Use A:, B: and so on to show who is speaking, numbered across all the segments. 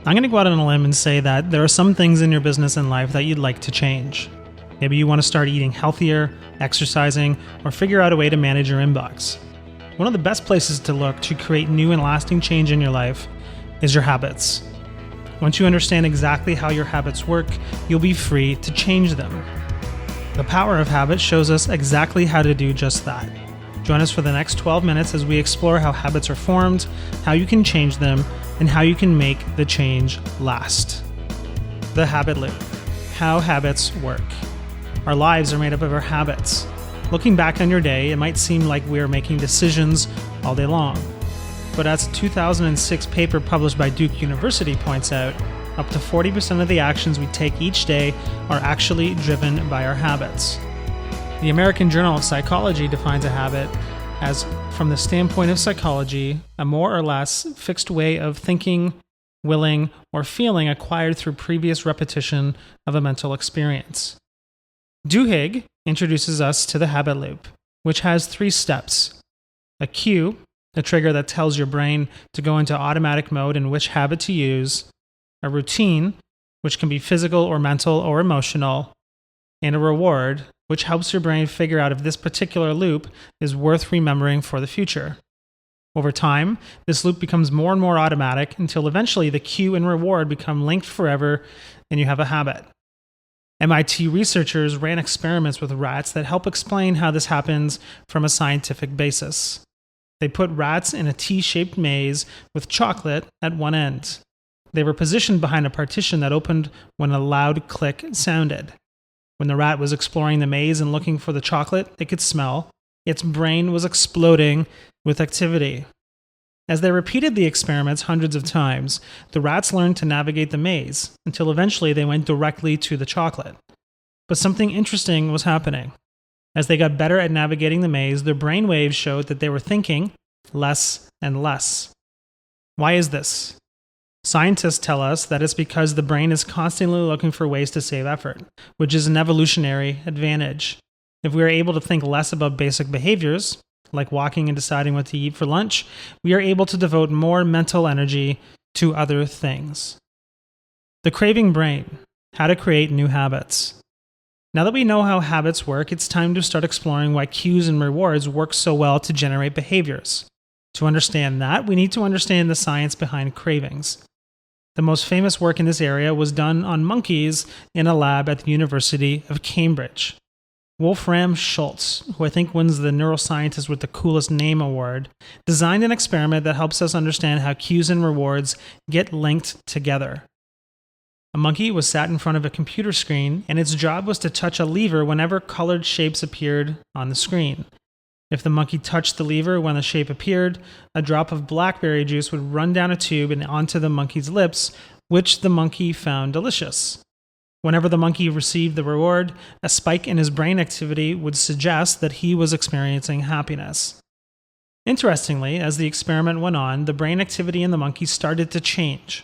A: I'm going to go out on a limb and say that there are some things in your business and life that you'd like to change. Maybe you want to start eating healthier, exercising, or figure out a way to manage your inbox. One of the best places to look to create new and lasting change in your life is your habits. Once you understand exactly how your habits work, you'll be free to change them. The power of habits shows us exactly how to do just that. Join us for the next 12 minutes as we explore how habits are formed, how you can change them, and how you can make the change last. The habit loop. How habits work. Our lives are made up of our habits. Looking back on your day, it might seem like we are making decisions all day long. But as a 2006 paper published by Duke University points out, up to 40% of the actions we take each day are actually driven by our habits. The American Journal of Psychology defines a habit as, from the standpoint of psychology, a more or less fixed way of thinking, willing, or feeling acquired through previous repetition of a mental experience. Duhigg introduces us to the habit loop, which has 3 steps. A cue, a trigger that tells your brain to go into automatic mode and which habit to use. A routine, which can be physical or mental or emotional. And a reward, which helps your brain figure out if this particular loop is worth remembering for the future. Over time, this loop becomes more and more automatic until eventually the cue and reward become linked forever and you have a habit. MIT researchers ran experiments with rats that help explain how this happens from a scientific basis. They put rats in a T-shaped maze with chocolate at one end. They were positioned behind a partition that opened when a loud click sounded. When the rat was exploring the maze and looking for the chocolate it could smell, its brain was exploding with activity. As they repeated the experiments hundreds of times, the rats learned to navigate the maze until eventually they went directly to the chocolate. But something interesting was happening. As they got better at navigating the maze, their brain waves showed that they were thinking less and less. Why is this? Scientists tell us that it's because the brain is constantly looking for ways to save effort, which is an evolutionary advantage. If we are able to think less about basic behaviors, like walking and deciding what to eat for lunch, we are able to devote more mental energy to other things. The craving brain, how to create new habits. Now that we know how habits work, it's time to start exploring why cues and rewards work so well to generate behaviors. To understand that, we need to understand the science behind cravings. The most famous work in this area was done on monkeys in a lab at the University of Cambridge. Wolfram Schultz, who I think wins the Neuroscientist with the Coolest Name award, designed an experiment that helps us understand how cues and rewards get linked together. A monkey was sat in front of a computer screen, and its job was to touch a lever whenever colored shapes appeared on the screen. If the monkey touched the lever when the shape appeared, a drop of blackberry juice would run down a tube and onto the monkey's lips, which the monkey found delicious. Whenever the monkey received the reward, a spike in his brain activity would suggest that he was experiencing happiness. Interestingly, as the experiment went on, the brain activity in the monkey started to change.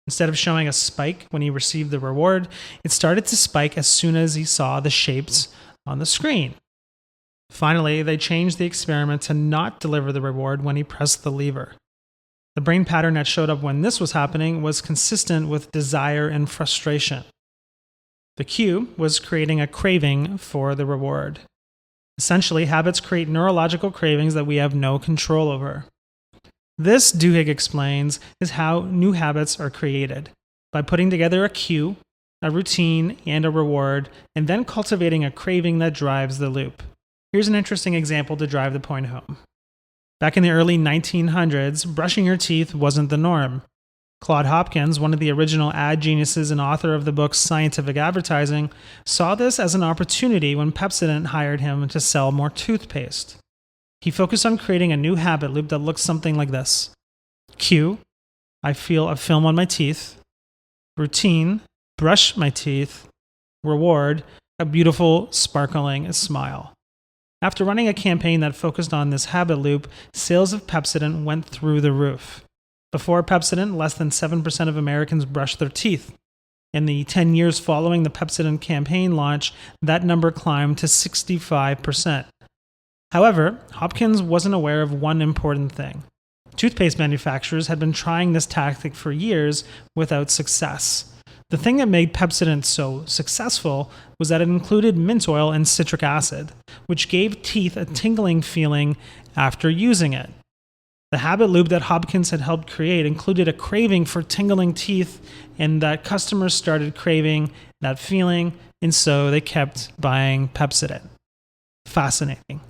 A: Instead of showing a spike when he received the reward, it started to spike as soon as he saw the shapes on the screen. Finally, they changed the experiment to not deliver the reward when he pressed the lever. The brain pattern that showed up when this was happening was consistent with desire and frustration. The cue was creating a craving for the reward. Essentially, habits create neurological cravings that we have no control over. This, Duhigg explains, is how new habits are created, by putting together a cue, a routine, and a reward, and then cultivating a craving that drives the loop. Here's an interesting example to drive the point home. Back in the early 1900s, brushing your teeth wasn't the norm. Claude Hopkins, one of the original ad geniuses and author of the book Scientific Advertising, saw this as an opportunity when Pepsodent hired him to sell more toothpaste. He focused on creating a new habit loop that looks something like this. Cue, I feel a film on my teeth. Routine, brush my teeth. Reward, a beautiful, sparkling smile. After running a campaign that focused on this habit loop, sales of Pepsodent went through the roof. Before Pepsodent, less than 7% of Americans brushed their teeth. In the 10 years following the Pepsodent campaign launch, that number climbed to 65%. However, Hopkins wasn't aware of one important thing. Toothpaste manufacturers had been trying this tactic for years without success. The thing that made Pepsodent so successful was that it included mint oil and citric acid, which gave teeth a tingling feeling after using it. The habit loop that Hopkins had helped create included a craving for tingling teeth, and that customers started craving that feeling, and so they kept buying Pepsodent. Fascinating.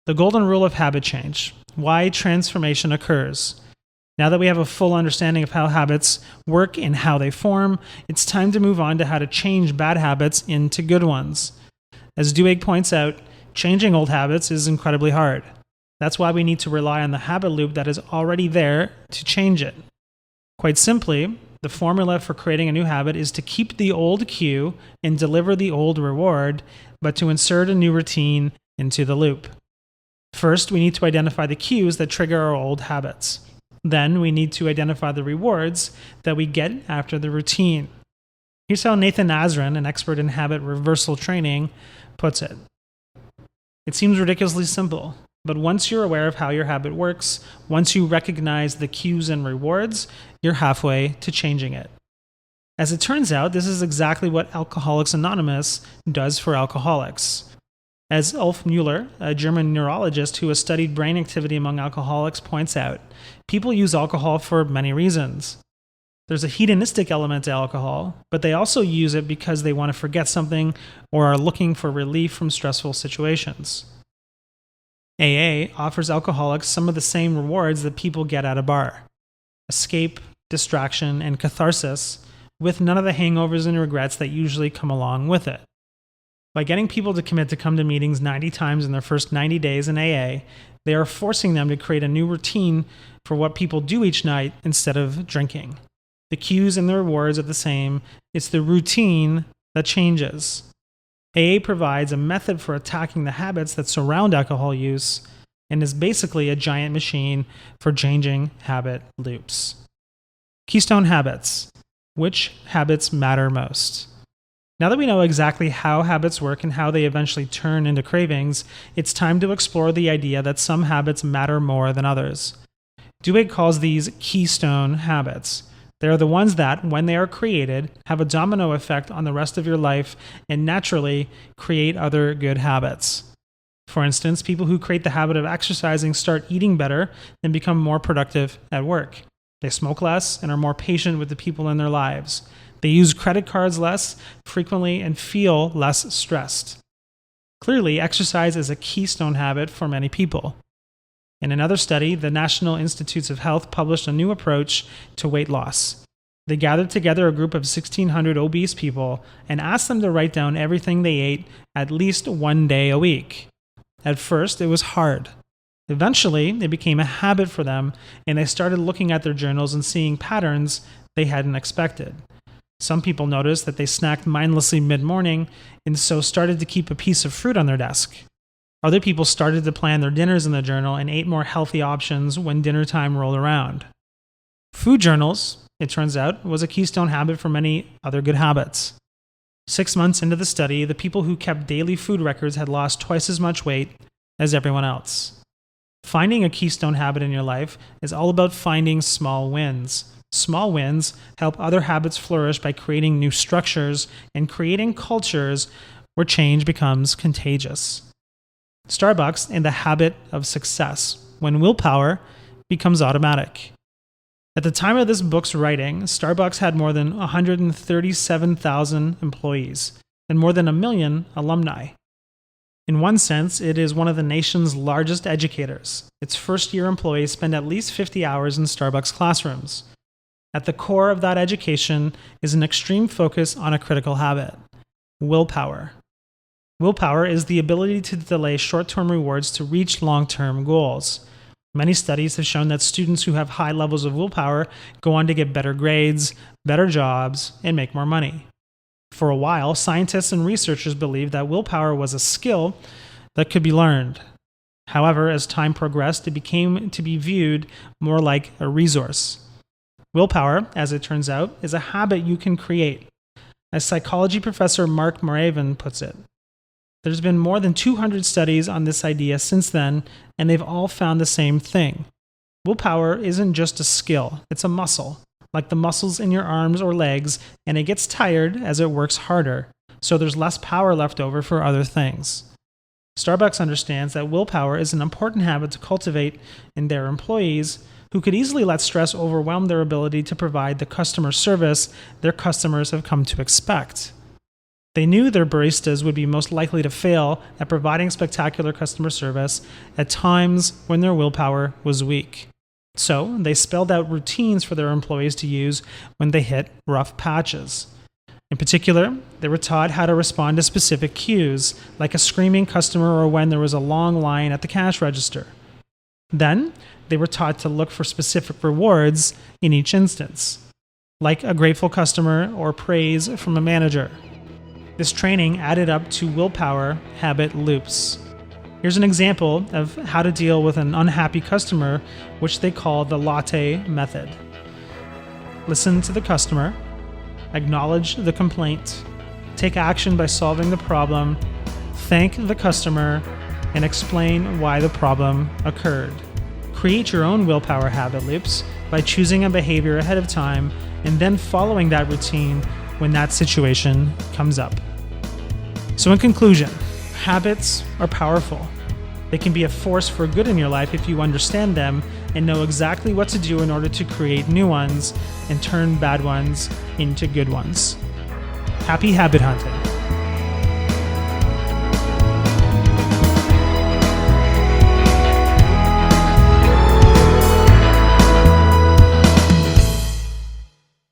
A: The golden rule of habit change. Why transformation occurs. Now that we have a full understanding of how habits work and how they form, it's time to move on to how to change bad habits into good ones. As Duhigg points out, changing old habits is incredibly hard. That's why we need to rely on the habit loop that is already there to change it. Quite simply, the formula for creating a new habit is to keep the old cue and deliver the old reward, but to insert a new routine into the loop. First, we need to identify the cues that trigger our old habits. Then we need to identify the rewards that we get after the routine. Here's how Nathan Azrin, an expert in habit reversal training, puts it. It seems ridiculously simple, but once you're aware of how your habit works, once you recognize the cues and rewards, you're halfway to changing it. As it turns out, this is exactly what Alcoholics Anonymous does for alcoholics. As Ulf Mueller, a German neurologist who has studied brain activity among alcoholics, points out, people use alcohol for many reasons. There's a hedonistic element to alcohol, but they also use it because they want to forget something or are looking for relief from stressful situations. AA offers alcoholics some of the same rewards that people get at a bar: escape, distraction, and catharsis, with none of the hangovers and regrets that usually come along with it. By getting people to commit to come to meetings 90 times in their first 90 days in AA, they are forcing them to create a new routine for what people do each night instead of drinking. The cues and the rewards are the same. It's the routine that changes. AA provides a method for attacking the habits that surround alcohol use and is basically a giant machine for changing habit loops. Keystone habits. Which habits matter most? Now that we know exactly how habits work and how they eventually turn into cravings, it's time to explore the idea that some habits matter more than others. Duhigg calls these keystone habits. They are the ones that, when they are created, have a domino effect on the rest of your life and naturally create other good habits. For instance, people who create the habit of exercising start eating better and become more productive at work. They smoke less and are more patient with the people in their lives. They use credit cards less frequently and feel less stressed. Clearly, exercise is a keystone habit for many people. In another study, the National Institutes of Health published a new approach to weight loss. They gathered together a group of 1,600 obese people and asked them to write down everything they ate at least one day a week. At first, it was hard. Eventually, it became a habit for them, and they started looking at their journals and seeing patterns they hadn't expected. Some people noticed that they snacked mindlessly mid-morning and so started to keep a piece of fruit on their desk. Other people started to plan their dinners in the journal and ate more healthy options when dinner time rolled around. Food journals, it turns out, was a keystone habit for many other good habits. 6 months into the study, the people who kept daily food records had lost twice as much weight as everyone else. Finding a keystone habit in your life is all about finding small wins. Small wins help other habits flourish by creating new structures and creating cultures where change becomes contagious. Starbucks and the habit of success, when willpower becomes automatic. At the time of this book's writing, Starbucks had more than 137,000 employees and more than 1 million alumni. In one sense, it is one of the nation's largest educators. Its first-year employees spend at least 50 hours in Starbucks classrooms. At the core of that education is an extreme focus on a critical habit: willpower. Willpower is the ability to delay short-term rewards to reach long-term goals. Many studies have shown that students who have high levels of willpower go on to get better grades, better jobs, and make more money. For a while, scientists and researchers believed that willpower was a skill that could be learned. However, as time progressed, it became to be viewed more like a resource. Willpower, as it turns out, is a habit you can create. As psychology professor Mark Moravan puts it, there's been more than 200 studies on this idea since then, and they've all found the same thing. Willpower isn't just a skill, it's a muscle, like the muscles in your arms or legs, and it gets tired as it works harder, so there's less power left over for other things. Starbucks understands that willpower is an important habit to cultivate in their employees, who could easily let stress overwhelm their ability to provide the customer service their customers have come to expect. They knew their baristas would be most likely to fail at providing spectacular customer service at times when their willpower was weak. So they spelled out routines for their employees to use when they hit rough patches. In particular, they were taught how to respond to specific cues, like a screaming customer or when there was a long line at the cash register. Then, they were taught to look for specific rewards in each instance, like a grateful customer or praise from a manager. This training added up to willpower habit loops. Here's an example of how to deal with an unhappy customer, which they call the latte method. Listen to the customer, acknowledge the complaint, take action by solving the problem, thank the customer, and explain why the problem occurred. Create your own willpower habit loops by choosing a behavior ahead of time and then following that routine when that situation comes up. So in conclusion, habits are powerful. They can be a force for good in your life if you understand them and know exactly what to do in order to create new ones and turn bad ones into good ones. Happy habit hunting.